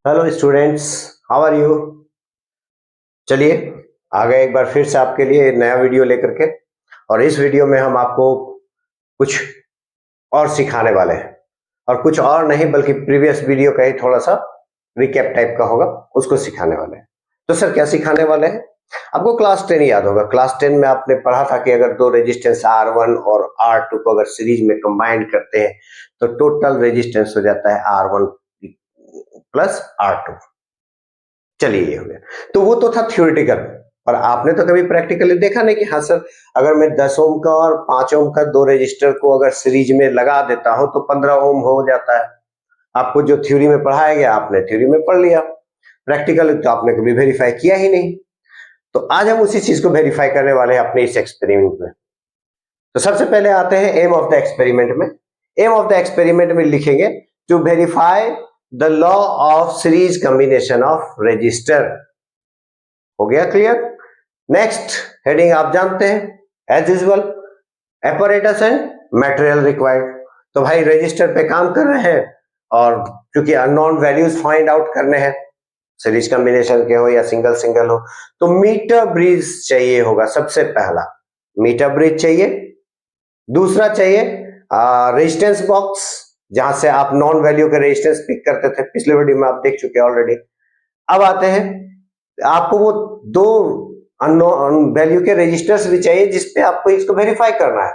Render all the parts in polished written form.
Hello students, how are you. चलिए आ गए एक बार फिर से आपके लिए एक नया वीडियो लेकर के। और इस वीडियो में हम आपको कुछ और सिखाने वाले हैं, और कुछ और नहीं बल्कि प्रीवियस वीडियो का ही थोड़ा सा रिकैप टाइप का होगा, उसको सिखाने वाले हैं। तो सर क्या सिखाने वाले हैं? आपको क्लास 10 याद होगा। क्लास 10 में आपने पढ़ा था कि अगर दो रेजिस्टेंस R1 और R2 को अगर सीरीज में कंबाइन करते हैं तो टोटल रेजिस्टेंस हो जाता है R1 प्लस R2। चलिए ये हो गया। तो वो तो था थ्योरेटिकल, पर आपने तो कभी प्रैक्टिकली देखा नहीं कि हाँ सर, अगर मैं 10 ओम का और 5 ओम का दो रेजिस्टर को अगर सीरीज में लगा देता हूं तो 15 ओम हो जाता है। आपको जो थ्योरी में पढ़ाया गया आपने थ्योरी में पढ़ लिया, प्रैक्टिकली तो आपने कभी वेरीफाई किया ही नहीं। तो आज हम उसी चीज को वेरीफाई करने वाले हैं अपने इस एक्सपेरिमेंट में। तो सबसे पहले आते हैं एम ऑफ द एक्सपेरिमेंट में। एम ऑफ द एक्सपेरिमेंट में लिखेंगे to verify the law of series combination of resistor. हो गया क्लियर? नेक्स्ट हेडिंग आप जानते हैं as usual, apparatus and material required. तो भाई रजिस्टर पे काम कर रहे हैं और क्योंकि अननोन वैल्यूज फाइंड आउट करने हैं, सीरीज कॉम्बिनेशन के हो या सिंगल सिंगल हो, तो मीटर ब्रिज चाहिए होगा। सबसे पहला मीटर ब्रिज चाहिए। दूसरा चाहिए रेजिस्टेंस बॉक्स, जहां से आप नॉन वैल्यू के रेजिस्टेंस पिक करते थे, पिछले वीडियो में आप देख चुके हैं ऑलरेडी। अब आते हैं, आपको वो दो अननोन वैल्यू के रजिस्टर्स भी चाहिए जिसपे आपको इसको वेरीफाई करना है।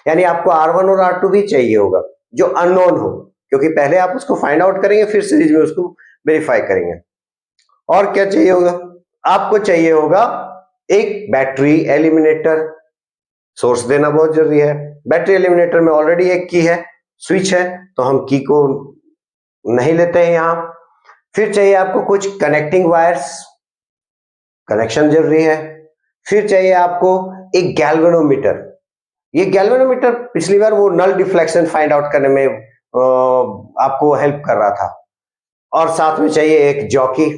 यानी आपको R1 और R2 भी चाहिए होगा जो अननोन हो, क्योंकि पहले आप उसको फाइंड आउट करेंगे फिर सीरीज में उसको वेरीफाई करेंगे। और क्या चाहिए होगा? आपको चाहिए होगा एक बैटरी एलिमिनेटर। सोर्स देना बहुत जरूरी है। बैटरी एलिमिनेटर में ऑलरेडी एक की है, स्विच है, तो हम की को नहीं लेते हैं यहां। फिर चाहिए आपको कुछ कनेक्टिंग वायर्स, कनेक्शन जरूरी है। फिर चाहिए आपको एक गैल्वेनोमीटर। ये गैल्वेनोमीटर पिछली बार वो नल डिफ्लेक्शन फाइंड आउट करने में आपको हेल्प कर रहा था। और साथ में चाहिए एक जॉकी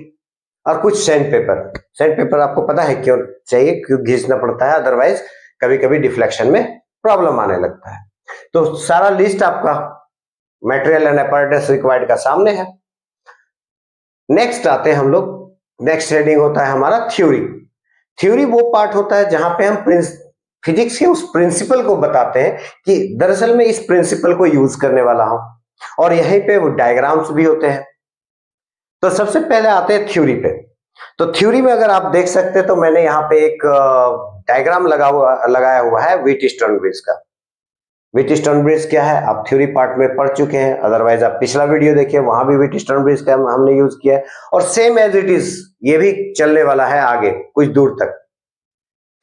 और कुछ सैंड पेपर। सैंड पेपर आपको पता है क्यों चाहिए? क्यों घिसना पड़ता है, अदरवाइज कभी कभी डिफ्लेक्शन में प्रॉब्लम आने लगता है। तो सारा लिस्ट आपका मटेरियल एंड अपैरेटस रिक्वायर्ड का सामने है। नेक्स्ट आते हैं हम लोग, नेक्स्ट हेडिंग होता है हमारा थ्योरी। थ्योरी वो पार्ट होता है जहां पे हम फिजिक्स के उस प्रिंसिपल को बताते हैं कि दरअसल में इस प्रिंसिपल को यूज करने वाला हूं, और यहीं पे वो डायग्राम्स भी होते हैं। तो सबसे पहले आते हैं थ्योरी पे। तो थ्योरी में अगर आप देख सकते हैं तो मैंने यहाँ पे एक डायग्राम लगाया हुआ है व्हीटस्टोन ब्रिज का। व्हीटस्टोन ब्रिज क्या है आप थ्योरी पार्ट में पढ़ चुके हैं, अदरवाइज आप पिछला वीडियो देखिए, वहां भी व्हीटस्टोन ब्रिज का हमने यूज किया है। और सेम एज इट इज ये भी चलने वाला है आगे कुछ दूर तक।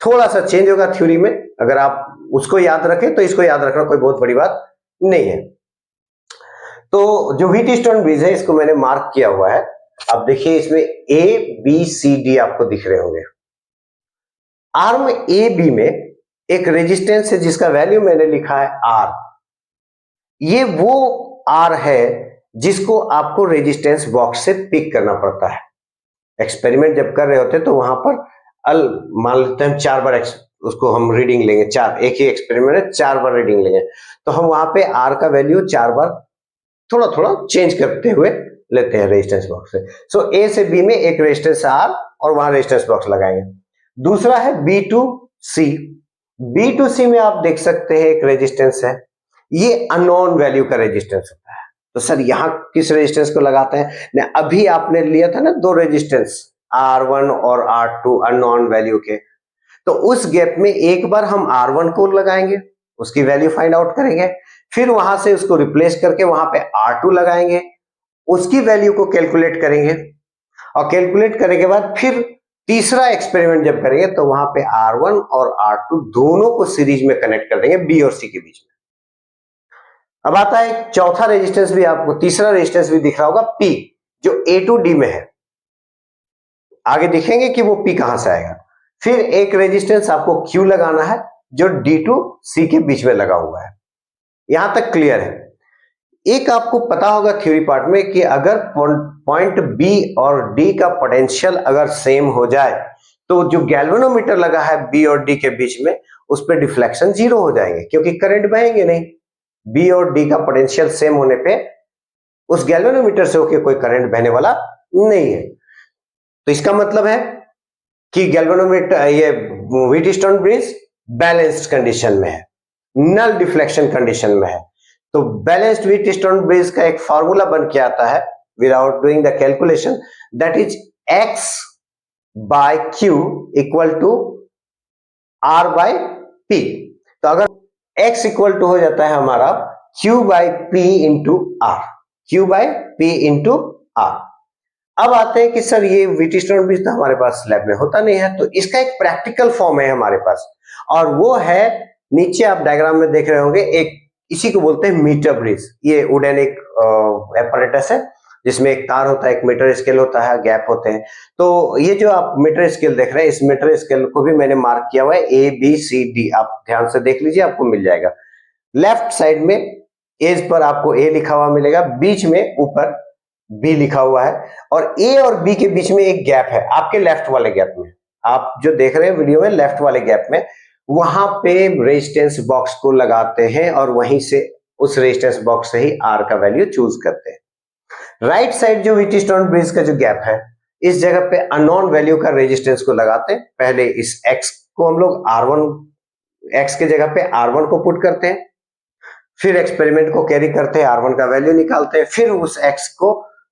थोड़ा सा चेंज होगा थ्योरी में, अगर आप उसको याद रखें तो इसको याद रखना कोई बहुत बड़ी बात नहीं है। तो जो व्हीटस्टोन ब्रिज है इसको मैंने मार्क किया हुआ है। अब देखिए इसमें ABCD आपको दिख रहे होंगे। आर्म AB में एक रेजिस्टेंस है जिसका वैल्यू मैंने लिखा है R। ये वो R है जिसको आपको रेजिस्टेंस बॉक्स से पिक करना पड़ता है। एक्सपेरिमेंट जब कर रहे होते तो वहां पर मान लेते हैं 4 बार उसको हम रीडिंग लेंगे, चार, एक ही एक्सपेरिमेंट है 4 बार रीडिंग लेंगे, तो हम वहां पे R का वैल्यू 4 बार थोड़ा थोड़ा चेंज करते हुए लेते हैं रेजिस्टेंस बॉक्स से। सो A से B में एक रेजिस्टेंस R और वहां रेजिस्टेंस बॉक्स लगाएंगे। दूसरा है B2C। B2C में आप देख सकते हैं एक रेजिस्टेंस है, ये अननोन वैल्यू का रेजिस्टेंस होता है। तो सर यहां किस रेजिस्टेंस को लगाते हैं ना? अभी आपने लिया था ना दो रेजिस्टेंस R1 और R2 अननोन वैल्यू के, तो उस गैप में एक बार हम R1 को लगाएंगे, उसकी वैल्यू फाइंड आउट करेंगे, फिर वहां से उसको रिप्लेस करके वहां पे R2 लगाएंगे, उसकी वैल्यू को कैलकुलेट करेंगे, और कैलकुलेट करने के बाद फिर तीसरा एक्सपेरिमेंट जब करेंगे तो वहां पे R1 और R2 दोनों को सीरीज में कनेक्ट कर देंगे B और C के बीच में। अब आता है चौथा रेजिस्टेंस भी, आपको तीसरा रेजिस्टेंस भी दिख रहा होगा P, जो A टू D में है। आगे देखेंगे कि वो P कहां से आएगा। फिर एक रेजिस्टेंस आपको Q लगाना है जो D टू C के बीच में लगा हुआ है। यहां तक क्लियर है? एक आपको पता होगा थ्योरी पार्ट में कि अगर पॉइंट B और D का पोटेंशियल अगर सेम हो जाए तो जो गैल्वेनोमीटर लगा है B और D के बीच में उस पर डिफ्लेक्शन जीरो हो जाएंगे, क्योंकि करंट बहेंगे नहीं। B और D का पोटेंशियल सेम होने पे उस गैल्वेनोमीटर से होके कोई करंट बहने वाला नहीं है। तो इसका मतलब है कि गैल्वेनोमीटर, ये व्हीटस्टोन ब्रिज बैलेंस्ड कंडीशन में है, नल डिफ्लेक्शन कंडीशन में है। तो बैलेंस्ड व्हीटस्टोन ब्रिज का एक फॉर्मूला बन के आता है without doing the calculation, that is x by q equal to r by p। तो अगर x इक्वल टू हो जाता है हमारा q by p into r, q by p into r। अब आते हैं कि सर ये व्हीटस्टोन ब्रिज तो हमारे पास लैब में होता नहीं है, तो इसका एक प्रैक्टिकल फॉर्म है हमारे पास, और वो है नीचे आप डायग्राम में देख रहे होंगे, एक इसी को बोलते हैं मीटर ब्रिज। ये वुडन एक एपरेटस है जिसमें एक तार होता है, एक मीटर स्केल होता है, गैप होते हैं। तो ये जो आप मीटर स्केल देख रहे हैं, इस मीटर स्केल को भी मैंने मार्क किया हुआ है ABCD, आप ध्यान से देख लीजिए, आपको मिल जाएगा। लेफ्ट साइड में एज पर आपको A लिखा हुआ मिलेगा, बीच में ऊपर B लिखा हुआ है, और A और B के बीच में एक गैप है, आपके लेफ्ट वाले गैप में, आप जो देख रहे हैं वीडियो में लेफ्ट वाले गैप में, वहां पे रेजिस्टेंस बॉक्स को लगाते हैं और वहीं से उस रेजिस्टेंस बॉक्स से ही R का वैल्यू चूज करते हैं। राइट साइड जो व्हीटस्टोन ब्रिज का जो गैप है, इस जगह पे अननोन वैल्यू का रेजिस्टेंस को लगाते हैं। पहले इस x को हम लोग R1, x के जगह पे R1 को पुट करते हैं, फिर एक्सपेरिमेंट को कैरी करते हैं, R1 का वैल्यू निकालते हैं, फिर उस x को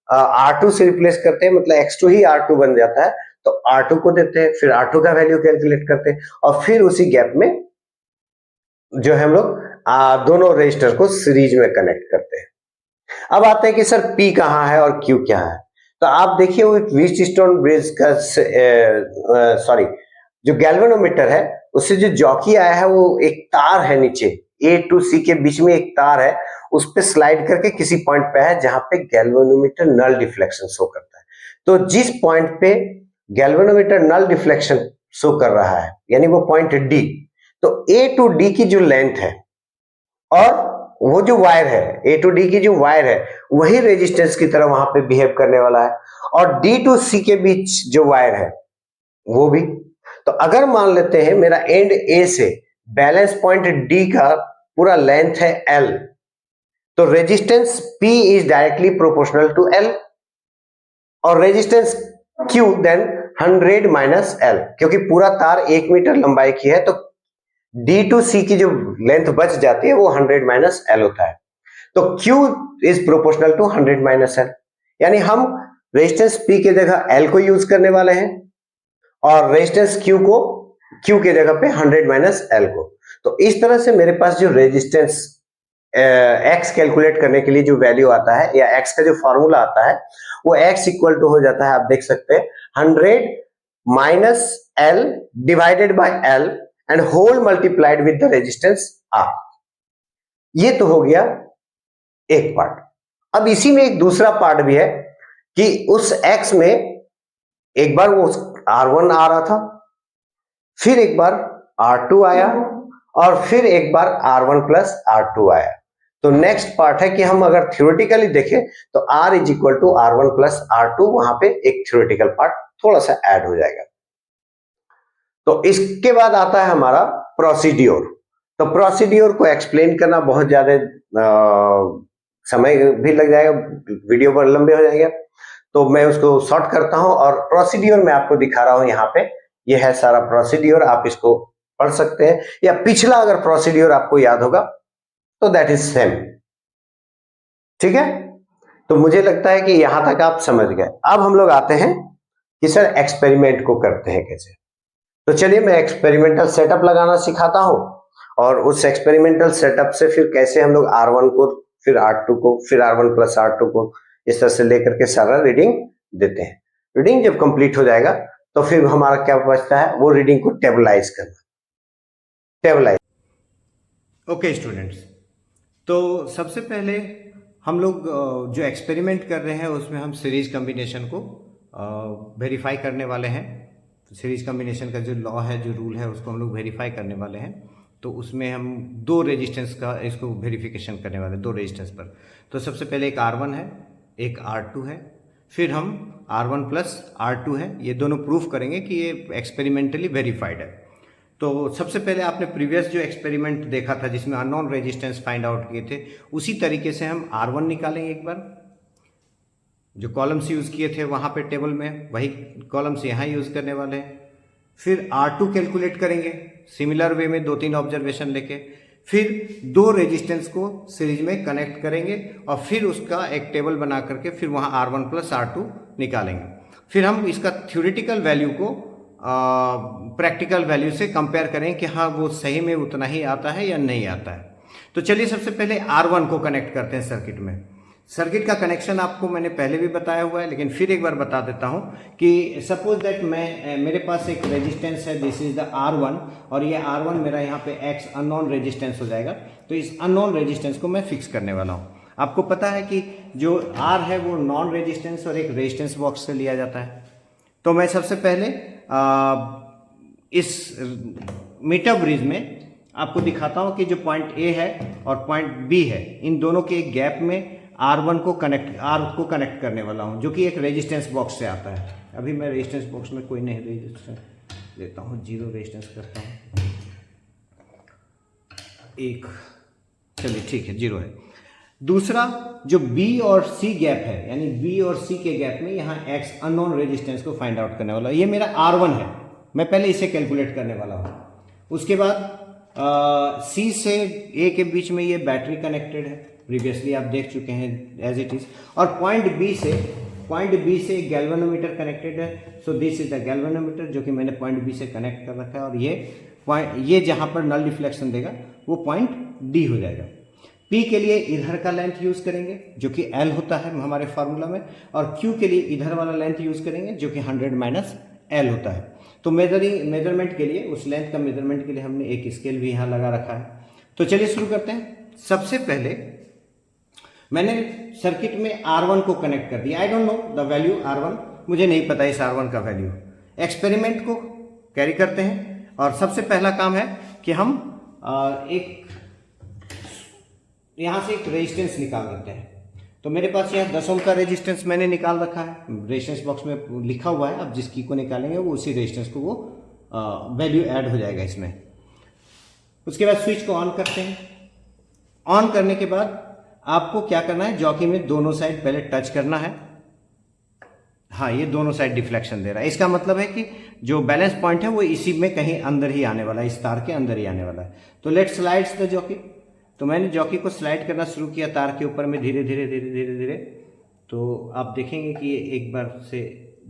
R2 से रिप्लेस करते हैं, मतलब x2 ही R2 बन जाता है, तो R2 को देते हैं, फिर R2 का वैल्यू कैलकुलेट करते हैं, और फिर उसी गैप में जो है हम लोग दोनों रजिस्टर को सीरीज में कनेक्ट करते हैं। अब आते हैं कि सर P कहाँ है और Q क्या है। तो आप देखिए व्हीटस्टोन ब्रिज का सॉरी जो गैल्वेनोमीटर है उससे जो जॉकी आया है, वो एक तार है नीचे A टू C के बीच में एक तार है, उस पे स्लाइड करके किसी पॉइंट पे है जहां पे गैल्वेनोमीटर नल डिफ्लेक्शन शो करता है। तो जिस पॉइंट पे गैल्वेनोमीटर नल डिफ्लेक्शन शो कर रहा है, यानी वो पॉइंट D, तो A टू D की जो लेंथ है और वो जो वायर है, A टू D की जो वायर है, वही रेजिस्टेंस की तरह वहां पे बिहेव करने वाला है, और D टू C के बीच जो वायर है वो भी। तो अगर मान लेते हैं मेरा एंड A से बैलेंस पॉइंट D का पूरा लेंथ है L, तो resistance P is directly proportional to L, और resistance Q then 100 minus L, क्योंकि पूरा तार 1 मीटर लंबाई की है, तो D टू C की जो लेंथ बच जाती है वो 100 माइनस L होता है। तो Q is proportional to 100 minus L, यानी हम रेजिस्टेंस P के जगह L को यूज करने वाले हैं और रेजिस्टेंस Q के जगह पे 100 माइनस L को। तो इस तरह से मेरे पास जो रेजिस्टेंस X कैलकुलेट करने के लिए जो वैल्यू आता है, या X का जो फॉर्मूला आता है, वो X इक्वल टू हो जाता है, आप देख सकते हैं 100 minus L divided by L and whole multiplied with the resistance R। ये तो हो गया एक पार्ट। अब इसी में एक दूसरा पार्ट भी है कि उस X में एक बार वो R1 आ रहा था, फिर एक बार R2 आया, और फिर एक बार R1 प्लस R2 आया। तो नेक्स्ट पार्ट है कि हम अगर थ्योरेटिकली देखें तो R is equal to R1 plus R2, वहां पे एक थ्योरेटिकल पार्ट थोड़ा सा ऐड हो जाएगा। तो इसके बाद आता है हमारा प्रोसीड्योर। तो प्रोसीड्योर को एक्सप्लेन करना बहुत ज्यादा समय भी लग जाएगा, वीडियो पर लंबे हो जाएगा, तो मैं उसको शॉर्ट करता हूं, और प्रोसीड्योर मैं आपको दिखा रहा हूं यहाँ पे। ये है सारा प्रोसीड्योर, आप इसको पढ़ सकते हैं, या पिछला अगर प्रोसीड्योर आपको याद होगा तो दैट इज सेम। ठीक है, तो मुझे लगता है कि यहां तक आप समझ गए। अब हम लोग आते हैं कि सर एक्सपेरिमेंट को करते हैं कैसे। तो चलिए मैं एक्सपेरिमेंटल सेटअप लगाना सिखाता हूं, और उस एक्सपेरिमेंटल सेटअप से फिर कैसे हम लोग R1 को, फिर R2 को, फिर R1 प्लस R2 को इस तरह से लेकर के सारा रीडिंग देते हैं। रीडिंग जब कंप्लीट हो जाएगा तो फिर हमारा क्या बचता है, वो रीडिंग को टेबलाइज करना। टेबलाइज। ओके स्टूडेंट्स, तो सबसे पहले हम लोग जो एक्सपेरिमेंट कर रहे हैं उसमें हम सीरीज कम्बिनेशन को वेरीफाई करने वाले हैं। तो सीरीज कम्बिनेशन का जो लॉ है, जो रूल है, उसको हम लोग वेरीफाई करने वाले हैं। तो उसमें हम दो रेजिस्टेंस का इसको वेरिफिकेशन करने वाले हैं, दो रेजिस्टेंस पर। तो सबसे पहले एक R1 है, एक R2 है, फिर हम R1 प्लस R2 है, ये दोनों प्रूफ करेंगे कि ये एक्सपेरिमेंटली वेरीफाइड है। तो सबसे पहले आपने प्रीवियस जो एक्सपेरिमेंट देखा था जिसमें अननोन रेजिस्टेंस फाइंड आउट किए थे, उसी तरीके से हम R1 निकालेंगे एक बार, जो कॉलम्स यूज़ किए थे वहाँ पे टेबल में, वही कॉलम्स यहाँ यूज़ करने वाले हैं। फिर R2 कैलकुलेट करेंगे सिमिलर वे में 2-3 ऑब्जर्वेशन लेके। फिर 2 रेजिस्टेंस को सीरीज में कनेक्ट करेंगे और फिर उसका एक टेबल बना करके फिर वहाँ R1 प्लस R2 निकालेंगे। फिर हम इसका थ्योरेटिकल वैल्यू को प्रैक्टिकल वैल्यू से कंपेयर करें कि हाँ वो सही में उतना ही आता है या नहीं आता है। तो चलिए सबसे पहले R1 को कनेक्ट करते हैं सर्किट में। सर्किट का कनेक्शन आपको मैंने पहले भी बताया हुआ है, लेकिन फिर एक बार बता देता हूँ कि सपोज दैट मेरे पास एक रेजिस्टेंस है, दिस इज द R1, और ये R1 मेरा यहाँ पे X अननोन रेजिस्टेंस हो जाएगा। तो इस अननोन रेजिस्टेंस को मैं फिक्स करने वाला हूँ। आपको पता है कि जो R है वो नॉन रेजिस्टेंस और एक रेजिस्टेंस बॉक्स से लिया जाता है। तो मैं सबसे पहले इस मीटर ब्रिज में आपको दिखाता हूँ कि जो पॉइंट A है और पॉइंट B है, इन दोनों के एक गैप में R1 को कनेक्ट करने वाला हूँ, जो कि एक रेजिस्टेंस बॉक्स से आता है। अभी मैं रेजिस्टेंस बॉक्स में कोई नहीं रेजिस्टेंस लेता हूँ, 0 रेजिस्टेंस करता हूँ, 1, चलिए ठीक है 0 है। दूसरा जो B और C गैप है, यानी B और C के गैप में यहाँ X अननोन रेजिस्टेंस को फाइंड आउट करने वाला हूँ। ये मेरा R1 है, मैं पहले इसे कैलकुलेट करने वाला हूँ। उसके बाद C से A के बीच में ये बैटरी कनेक्टेड है, प्रीवियसली आप देख चुके हैं एज इट इज। और पॉइंट B से एक गैल्वेनोमीटर कनेक्टेड है। So this is the galvanometer जो कि मैंने पॉइंट B से कनेक्ट कर रखा है, और ये जहां पर नल डिफ्लेक्शन देगा वो पॉइंट D हो जाएगा। P के लिए इधर का लेंथ यूज करेंगे जो कि L होता है हमारे फार्मूला में, और Q के लिए इधर वाला लेंथ यूज करेंगे जो कि 100 माइनस L होता है। तो मेजरमेंट के लिए, उस लेंथ का मेजरमेंट के लिए हमने एक स्केल भी यहाँ लगा रखा है। तो चलिए शुरू करते हैं। सबसे पहले मैंने सर्किट में R1 को कनेक्ट कर दिया। I don't know the value R1, मुझे नहीं पता इस R1 का वैल्यू। एक्सपेरिमेंट को कैरी करते हैं और सबसे पहला काम है कि हम यहाँ से एक रेजिस्टेंस निकाल देते हैं। तो मेरे पास यहाँ 10 ओम का रेजिस्टेंस मैंने निकाल रखा है, रेजिस्टेंस बॉक्स में लिखा हुआ है। अब जिस की को निकालेंगे वो उसी रेजिस्टेंस को वो वैल्यू ऐड हो जाएगा इसमें। उसके बाद स्विच को ऑन करते हैं। ऑन करने के बाद आपको क्या करना है, जॉकी में दोनों साइड पहले टच करना है। हाँ, ये दोनों साइड डिफ्लेक्शन दे रहा है, इसका मतलब है कि जो बैलेंस पॉइंट है वो इसी में कहीं अंदर ही आने वाला है, इस तार के अंदर ही आने वाला है। तो लेट स्लाइड्स द जॉकी। तो मैंने जॉकी को स्लाइड करना शुरू किया तार के ऊपर में, धीरे धीरे धीरे धीरे धीरे। तो आप देखेंगे कि ये एक बार से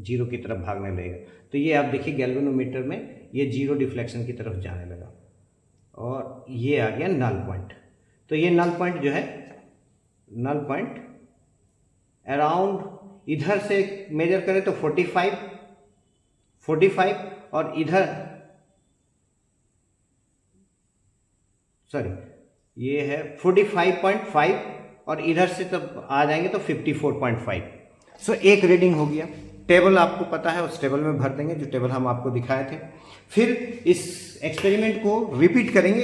0 की तरफ भागने लगेगा। तो ये आप देखिए गैल्वेनोमीटर में ये 0 डिफ्लेक्शन की तरफ जाने लगा और ये आ गया नल पॉइंट। तो ये नल पॉइंट जो है, नल पॉइंट अराउंड इधर से मेजर करें तो 45 और इधर ये है 45.5 और इधर से तब आ जाएंगे तो 54.5। सो एक रीडिंग हो गया। टेबल आपको पता है, उस टेबल में भर देंगे जो टेबल हम आपको दिखाए थे। फिर इस एक्सपेरिमेंट को रिपीट करेंगे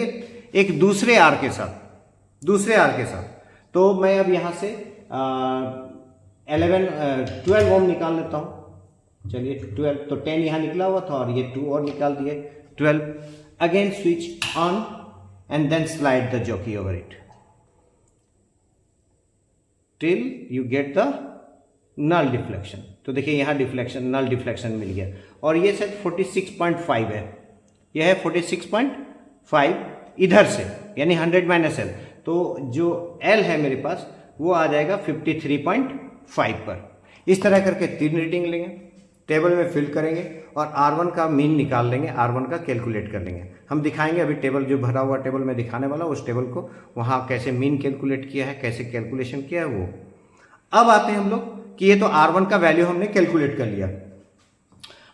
एक दूसरे आर के साथ। तो मैं अब यहाँ से 12 ओम निकाल लेता हूँ। चलिए 12, तो 10 यहाँ निकला हुआ था और ये 2 और निकाल दिए, 12। Again switch on and then slide the jockey over it till you get the null deflection। तो देखिए यहाँ null deflection मिल गया और ये शायद 46.5 है, यह है 46.5 इधर से, यानी 100 माइनस L। तो जो L है मेरे पास वो आ जाएगा 53.5 पर। इस तरह करके 3 रीडिंग लेंगे, टेबल में फिल करेंगे और R1 का मीन निकाल लेंगे, R1 का कैलकुलेट कर लेंगे। हम दिखाएंगे अभी टेबल जो भरा हुआ टेबल में दिखाने वाला, उस टेबल को वहाँ कैसे मीन कैलकुलेट किया है, कैसे कैलकुलेशन किया है वो। अब आते हैं हम लोग कि ये तो R1 का वैल्यू हमने कैलकुलेट कर लिया।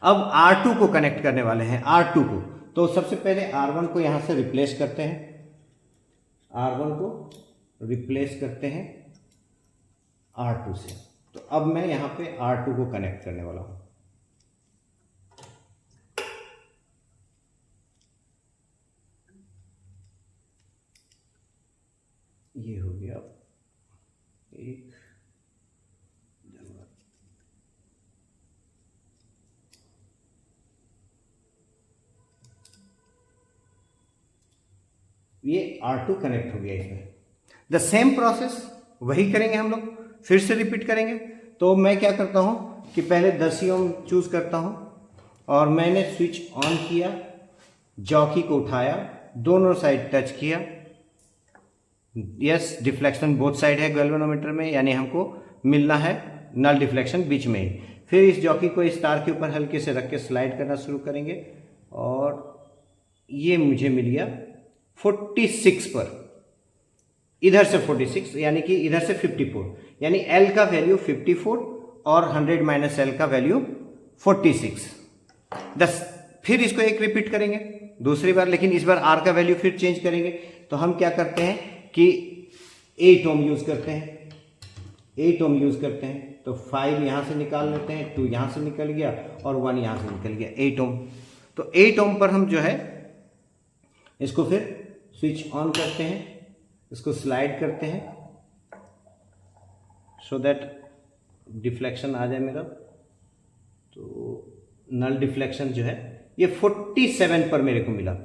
अब R2 को कनेक्ट करने वाले हैं, R2 को। तो सबसे पहले R1 को यहाँ से रिप्लेस करते हैं, R1 को रिप्लेस करते हैं R2 से। तो अब मैं यहाँ पे R2 को कनेक्ट करने वाला हूँ। ये हो गया एक, ये R2 कनेक्ट हो गया इसमें। द सेम प्रोसेस वही करेंगे हम लोग, फिर से रिपीट करेंगे। तो मैं क्या करता हूँ कि पहले 10 ओम चूज़ करता हूँ और मैंने स्विच ऑन किया, जॉकी को उठाया, दोनों साइड टच किया। यस, डिफ्लेक्शन बोथ साइड है गैल्वेनोमीटर में, यानी हमको मिलना है नल डिफ्लेक्शन बीच में ही। फिर इस जॉकी को इस तार के ऊपर हल्के से रख के स्लाइड करना शुरू करेंगे और ये मुझे मिल गया 46 पर, इधर से 46 यानी कि इधर से 54, यानी L का वैल्यू 54 और 100 माइनस L का वैल्यू 46। 10। फिर इसको एक रिपीट करेंगे दूसरी बार, लेकिन इस बार R का वैल्यू फिर चेंज करेंगे। तो हम क्या करते हैं कि 8 ओम यूज करते हैं, 8 ओम यूज करते हैं। तो 5 यहाँ से निकाल लेते हैं, 2 यहाँ से निकल गया और 1 यहाँ से निकल गया, 8 ओम। तो 8 ओम पर हम जो है इसको फिर स्विच ऑन करते हैं, इसको स्लाइड करते हैं सो दैट डिफ्लेक्शन आ जाए मेरा। तो नल डिफ्लेक्शन जो है ये 47 पर मेरे को मिला।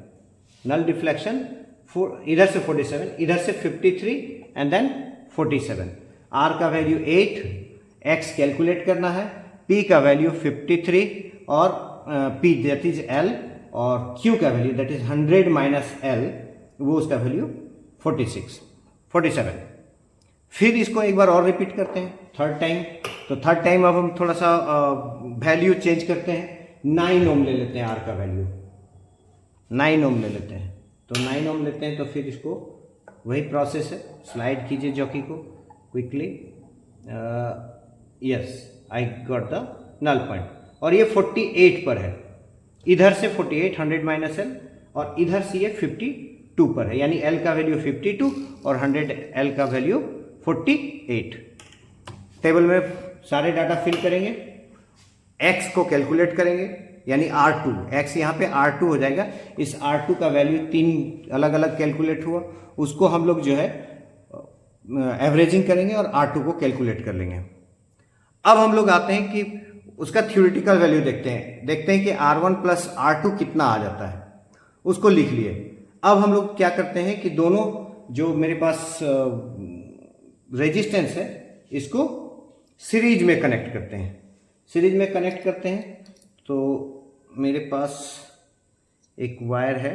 नल डिफ्लेक्शन इधर से 47, इधर से 53 एंड देन 47। R का वैल्यू 8, X कैलकुलेट करना है, P का वैल्यू 53 और P दैट इज L, और Q का value that is 100 minus L, वो उसका वैल्यू 47। फिर इसको एक बार और रिपीट करते हैं थर्ड टाइम। तो थर्ड टाइम अब हम थोड़ा सा वैल्यू चेंज करते हैं, 9 ओम ले लेते हैं। R का वैल्यू 9 ओम ले लेते हैं। तो 9 ओम लेते हैं, तो फिर इसको वही प्रोसेस है, स्लाइड कीजिए जॉकी को quickly. Yes, I got the null point और ये 48 पर है, इधर से 48 100 माइनस L और इधर से ये 52 पर है, यानी L का वैल्यू 52 और 100 L का वैल्यू 48। टेबल में सारे डाटा फिल करेंगे, X को कैलकुलेट करेंगे यानी R2, X यहाँ पे R2 हो जाएगा। इस R2 का वैल्यू 3 अलग अलग कैलकुलेट हुआ, उसको हम लोग जो है एवरेजिंग करेंगे और R2 को कैलकुलेट कर लेंगे। अब हम लोग आते हैं कि उसका थ्योरेटिकल वैल्यू देखते हैं कि R1 प्लस R2 कितना आ जाता है, उसको लिख लिए। अब हम लोग क्या करते हैं कि दोनों जो मेरे पास रेजिस्टेंस है इसको सीरीज में कनेक्ट करते हैं। सीरीज में कनेक्ट करते हैं तो मेरे पास एक वायर है,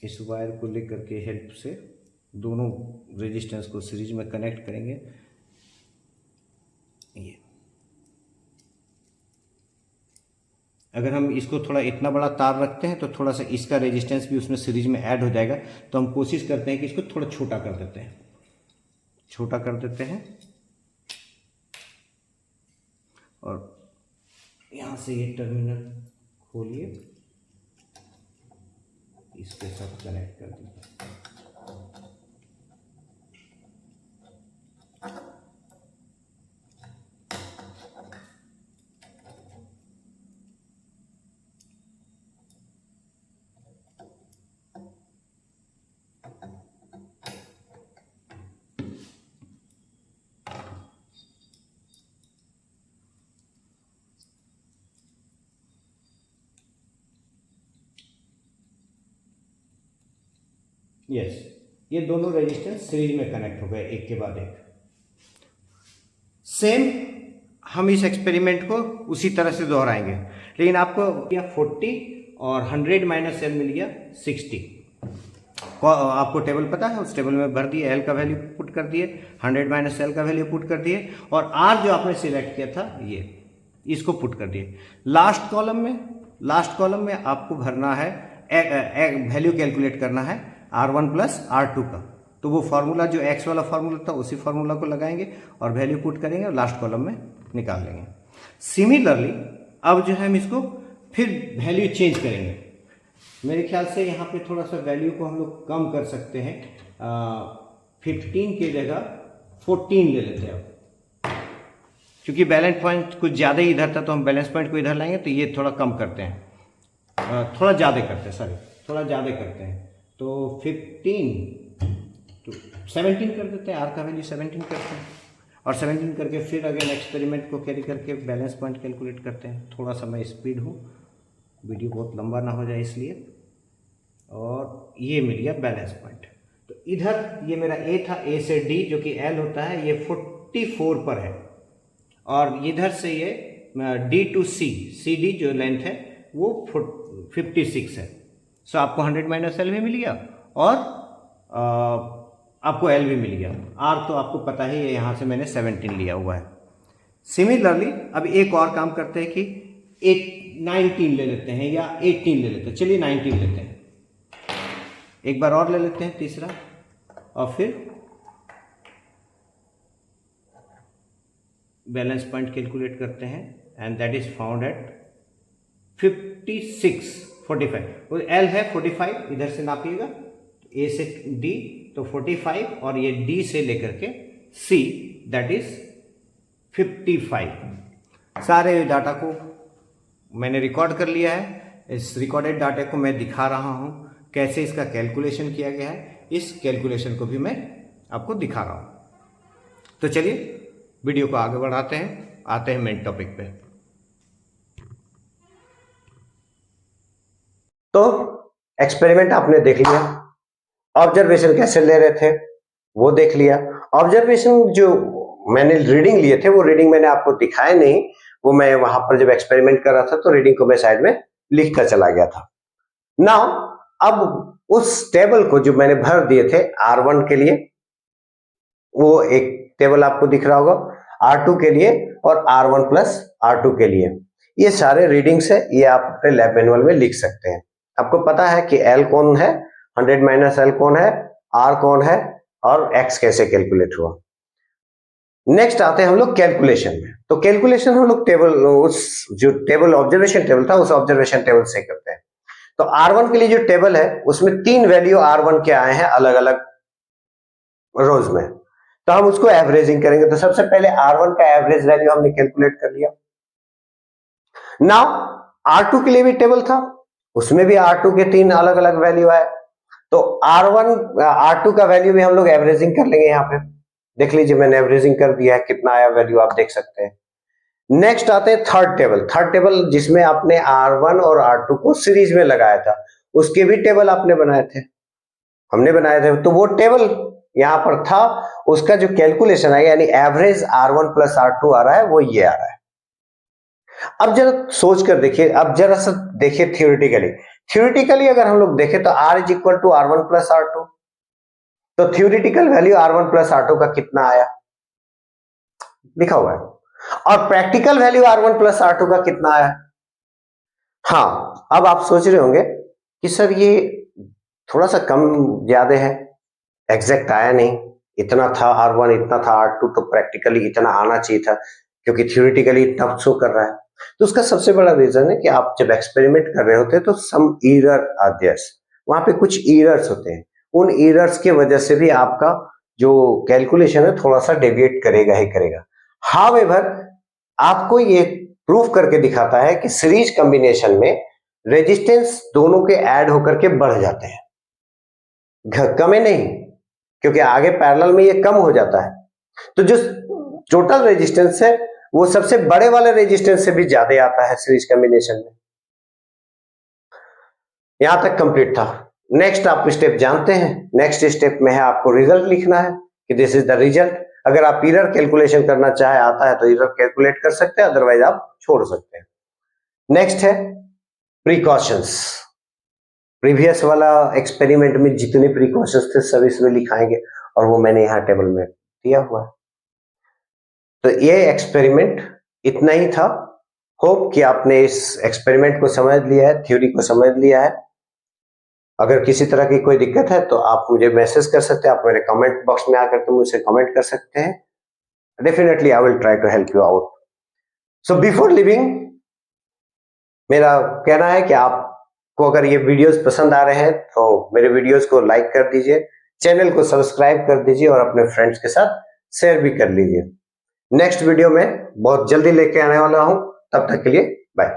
इस वायर को लेकर के हेल्प से दोनों रेजिस्टेंस को सीरीज में कनेक्ट करेंगे। ये अगर हम इसको थोड़ा इतना बड़ा तार रखते हैं तो थोड़ा सा इसका रेजिस्टेंस भी उसमें सीरीज में ऐड हो जाएगा। तो हम कोशिश करते हैं कि इसको थोड़ा छोटा कर देते हैं, छोटा कर देते हैं और यहाँ से ये टर्मिनल खोलिए, इसके साथ कनेक्ट कर दीजिए। यस, ये दोनों रेजिस्टेंस सीरीज में कनेक्ट हो गए एक के बाद एक। सेम हम इस एक्सपेरिमेंट को उसी तरह से दोहराएंगे, लेकिन आपको 40 और 100 माइनस L मिल गया 60। आपको टेबल पता है, उस टेबल में भर दिए, L का वैल्यू पुट कर दिए, 100 माइनस L का वैल्यू पुट कर दिए और R जो आपने सिलेक्ट किया था ये, इसको पुट कर दिए। लास्ट कॉलम में आपको भरना है, वैल्यू कैलकुलेट करना है R1 प्लस R2 का। तो वो फार्मूला जो X वाला फार्मूला था उसी फार्मूला को लगाएंगे और वैल्यू पुट करेंगे और लास्ट कॉलम में निकाल लेंगे। सिमिलरली अब जो है हम इसको फिर वैल्यू चेंज करेंगे। मेरे ख्याल से यहाँ पे थोड़ा सा वैल्यू को हम लोग कम कर सकते हैं, 15 की जगह 14 ले लेते हैं। अब क्योंकि बैलेंस पॉइंट कुछ ज़्यादा ही इधर था तो हम बैलेंस पॉइंट को इधर लाएंगे, तो ये थोड़ा कम करते हैं, थोड़ा ज़्यादा करते हैं। तो 15 तो 17 कर देते हैं, R का वैल्यू 17 करते हैं और 17 करके फिर अगेन एक्सपेरिमेंट को कैरी करके बैलेंस पॉइंट कैलकुलेट करते हैं। थोड़ा सा मैं स्पीड हूँ, वीडियो बहुत लंबा ना हो जाए इसलिए। और ये मिल गया बैलेंस पॉइंट। तो इधर ये मेरा A था, A से D जो कि L होता है, ये 44 पर है और इधर से ये D to C, CD जो लेंथ है वो 56 है। सो आपको 100 माइनस एल भी मिल गया और आपको एल भी मिल गया। आर तो आपको पता ही है, यहाँ से मैंने 17 लिया हुआ है। सिमिलरली अब एक और काम करते हैं कि 19 ले लेते हैं या 18 ले लेते हैं। चलिए 19 लेते हैं, एक बार और ले लेते हैं तीसरा, और फिर बैलेंस पॉइंट कैलकुलेट करते हैं and that is found at 45 L है 45, इधर से नापिएगा ए से डी तो 45 और ये डी से लेकर के सी दैट इज 55। सारे डाटा को मैंने रिकॉर्ड कर लिया है। इस रिकॉर्डेड डाटा को मैं दिखा रहा हूं कैसे इसका कैलकुलेशन किया गया है। इस कैलकुलेशन को भी मैं आपको दिखा रहा हूं। तो चलिए वीडियो को आगे बढ़ाते हैं, आते हैं मेन टॉपिक पे। तो एक्सपेरिमेंट आपने देख लिया, ऑब्जर्वेशन कैसे ले रहे थे वो देख लिया। ऑब्जर्वेशन जो मैंने रीडिंग लिए थे वो रीडिंग मैंने आपको दिखाया नहीं, वो मैं वहां पर जब एक्सपेरिमेंट कर रहा था तो रीडिंग को मैं साइड में लिखता चला गया था। नाउ अब उस टेबल को जो मैंने भर दिए थे R1 के लिए, वो एक टेबल आपको दिख रहा होगा, R2 के लिए और R1 प्लस R2 के लिए। ये सारे रीडिंग्स है, ये आप अपने लैब मैनुअल में लिख सकते हैं। आपको पता है कि L कौन है, 100 माइनस L कौन है, R कौन है और X कैसे कैलकुलेट हुआ। नेक्स्ट आते हैं हम लोग कैलकुलेशन में। तो कैलकुलेशन हम लोग टेबल, उस जो टेबल ऑब्जर्वेशन टेबल था उस ऑब्जर्वेशन टेबल से करते हैं। तो R1 के लिए जो टेबल है उसमें 3 वैल्यू R1 के आए हैं अलग अलग रोज में, तो हम उसको एवरेजिंग करेंगे। तो सबसे पहले R1 का एवरेज वैल्यू हमने कैलकुलेट कर लिया। नाउ R2 के लिए भी टेबल था, उसमें भी R2 के 3 अलग अलग वैल्यू आए, तो R2 का वैल्यू भी हम लोग एवरेजिंग कर लेंगे। यहाँ पे देख लीजिए मैंने एवरेजिंग कर दिया है, कितना आया वैल्यू आप देख सकते हैं। नेक्स्ट आते हैं थर्ड टेबल जिसमें आपने R1 और R2 को सीरीज में लगाया था, उसके भी टेबल आपने बनाए थे, हमने बनाए थे। तो वो टेबल यहां पर था, उसका जो कैलकुलेशन है यानी एवरेज R1 प्लस R2 आ रहा है, वो ये आ रहा है। अब जरा सोच कर देखिए, अब जरा सा देखिए थियोरिटिकली अगर हम लोग देखें तो R is equal to R1 plus R2, तो theoretical value R1 plus R2 का कितना आया लिखा हुआ है, और practical value R1 plus R2 का कितना आया। हाँ, अब आप सोच रहे होंगे कि सर ये थोड़ा सा कम ज्यादा है, एग्जैक्ट आया नहीं, इतना था R1 इतना था R2, तो प्रैक्टिकली इतना आना चाहिए था क्योंकि थियोरिटिकली इतना शो कर रहा है। तो उसका सबसे बड़ा रीजन है कि आप जब एक्सपेरिमेंट कर रहे होते हैं तो सम एरर आर देयर, वहां पे कुछ एरर्स होते हैं, उन एरर्स की वजह से भी आपका जो कैलकुलेशन है थोड़ा सा डेविएट करेगा ही करेगा। हाउएवर आपको ये प्रूव करके दिखाता है कि सीरीज कॉम्बिनेशन में रेजिस्टेंस दोनों के ऐड होकर के बढ़ जाते हैं, कम नहीं, क्योंकि आगे पैरेलल में ये कम हो जाता है। तो जो टोटल रेजिस्टेंस है वो सबसे बड़े वाले रेजिस्टेंस से भी ज्यादा आता है सीरीज कॉम्बिनेशन में। यहां तक कंप्लीट था। नेक्स्ट आप स्टेप जानते हैं, नेक्स्ट स्टेप में है आपको रिजल्ट लिखना है कि दिस इज द रिजल्ट। अगर आप एरर कैलकुलेशन करना चाहे आता है तो एरर कैलकुलेट कर सकते हैं, अदरवाइज आप छोड़ सकते हैं। नेक्स्ट है प्रिकॉशंस। प्रीवियस वाला एक्सपेरिमेंट में जितने प्रिकॉशंस थे सब इसमें लिखाएंगे और वो मैंने यहाँ टेबल में दिया हुआ है। तो ये एक्सपेरिमेंट इतना ही था। होप कि आपने इस एक्सपेरिमेंट को समझ लिया है, थ्योरी को समझ लिया है। अगर किसी तरह की कोई दिक्कत है तो आप मुझे मैसेज कर सकते हैं, आप मेरे कमेंट बॉक्स में आकर के मुझसे कमेंट कर सकते हैं। Definitely I will try to help you out. So before leaving मेरा कहना है कि आपको अगर ये वीडियोस पसंद आ रहे हैं तो मेरे वीडियोस को लाइक कर दीजिए, चैनल को सब्सक्राइब कर दीजिए और अपने फ्रेंड्स के साथ शेयर भी कर लीजिए। नेक्स्ट वीडियो में बहुत जल्दी लेके आने वाला हूं, तब तक के लिए बाय।